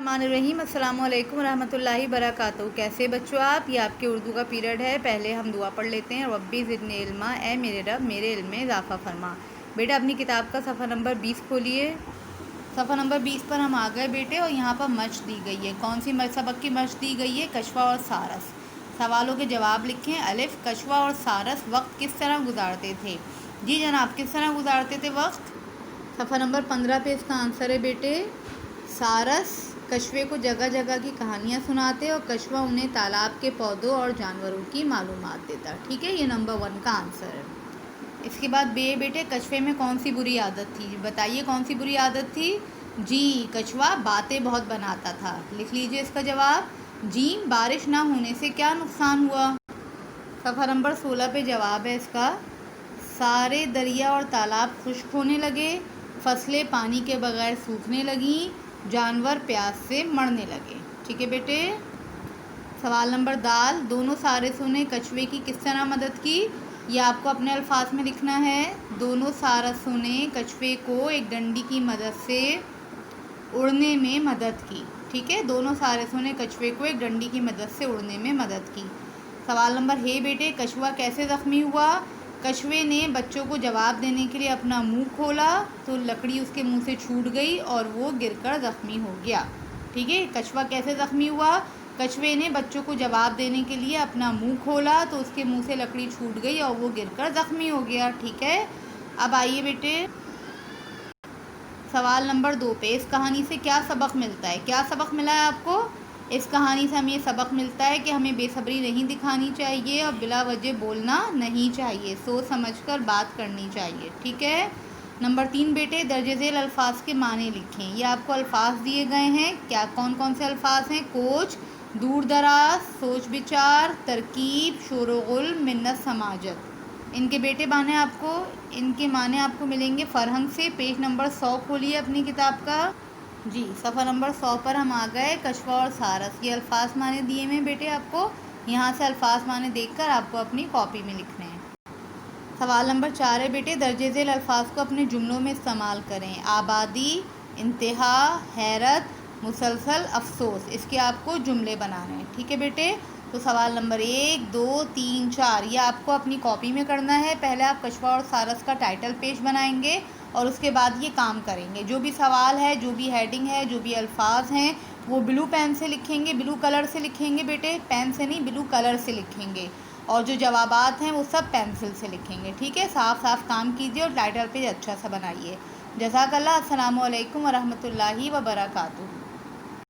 बिस्मिल्लाहिर्रहमानिर्रहीम। अस्सलामु अलैकुम रहमतुल्लाहि बरकातहू। कैसे बच्चों आप? ये आपके उर्दू का पीरियड है। पहले हम दुआ पढ़ लेते हैं। रब्बी ज़िदनी इल्मा, ए मेरे रब मेरे इल्म में इज़ाफ़ा फरमा। बेटा अपनी किताब का सफ़ा नंबर 20 खोलिए। सफ़ा नंबर 20 पर हम आ गए बेटे, और यहाँ पर मश दी गई है। कौन सी सबक की मश दी गई है? कछवा और सारस। सवालों के जवाब लिखें। अलिफ, कछवा और सारस वक्त किस तरह गुजारते थे? जी जनाब, किस तरह गुजारते थे वक्त? सफ़ा नंबर 15 पे इसका आंसर है बेटे, सारस कछुए को जगह जगह की कहानियाँ सुनाते और कछुआ उन्हें तालाब के पौधों और जानवरों की मालूमात देता। ठीक है, ये नंबर 1 का आंसर है। इसके बाद बेटे, कछुए में कौन सी बुरी आदत थी? बताइए कौन सी बुरी आदत थी? जी, कछुआ बातें बहुत बनाता था। लिख लीजिए इसका जवाब। जी, बारिश ना होने से क्या नुकसान हुआ? सफ़ा नंबर 16 पे जवाब है इसका, सारे दरिया और तालाब खुश्क होने लगे, फसलें पानी के बगैर सूखने लगीं, जानवर प्यास से मरने लगे। ठीक है बेटे। सवाल नंबर दाल, दोनों सारसों ने कछुए की किस तरह मदद की? यह आपको अपने अल्फाज में लिखना है। दोनों सारसों ने कछुए को एक डंडी की मदद से उड़ने में मदद की। ठीक है, दोनों सारसों ने कछुए को एक डंडी की मदद से उड़ने में मदद की। सवाल नंबर है बेटे, कछुआ कैसे ज़ख्मी हुआ? कछुए ने बच्चों को जवाब देने के लिए अपना मुंह खोला तो लकड़ी उसके मुंह से छूट गई और वो गिरकर ज़ख्मी हो गया। ठीक है, कछुआ कैसे ज़ख्मी हुआ? कछुए ने बच्चों को जवाब देने के लिए अपना मुंह खोला तो उसके मुंह से लकड़ी छूट गई और वो गिरकर ज़ख्मी हो गया। ठीक है, अब आइए बेटे सवाल नंबर 2 पे, इस कहानी से क्या सबक मिलता है? क्या सबक मिला है आपको? इस कहानी से हमें सबक मिलता है कि हमें बेसब्री नहीं दिखानी चाहिए और बिला वजह बोलना नहीं चाहिए, सोच समझकर बात करनी चाहिए। ठीक है। नंबर 3 बेटे, दर्ज झेल अल्फाज के माने लिखें। ये आपको अल्फाज दिए गए हैं। क्या कौन कौन से अल्फाज हैं? कोच, दूर दराज, सोच विचार, तरकीब, शोरगुल, मिन्नत, समाजत। इनके माने आपको मिलेंगे फरहंग से। पेज नंबर 100 खोलिए अपनी किताब का। जी, सफ़ा नंबर 100 पर हम आ गए। कछुआ और सारस, ये अल्फाज माने दिए हुए बेटे आपको। यहाँ से अल्फाज माने देखकर आपको अपनी कॉपी में लिखने हैं। सवाल नंबर 4 है बेटे, दर्जे झेल अल्फाज को अपने जुमलों में इस्तेमाल करें। आबादी, इंतहा, हैरत, मुसलसल, अफसोस, इसके आपको जुमले बनाने हैं। ठीक है बेटे। तो सवाल नंबर 1, 2, 3, 4 ये आपको अपनी कॉपी में करना है। पहले आप कछुआ और सारस का टाइटल पेज बनाएंगे और उसके बाद ये काम करेंगे। जो भी सवाल है, जो भी हेडिंग है, जो भी अल्फाज हैं, वो ब्लू पेन से लिखेंगे, ब्लू कलर से लिखेंगे बेटे, पेन से नहीं, ब्लू कलर से लिखेंगे। और जो जवाबात हैं वो सब पेंसिल से लिखेंगे। ठीक है, साफ साफ काम कीजिए और टाइटल पेज अच्छा सा बनाइए। जज़ाकल्लाह। अस्सलामु अलैकुम व रहमतुल्लाहि व बरकातुहू।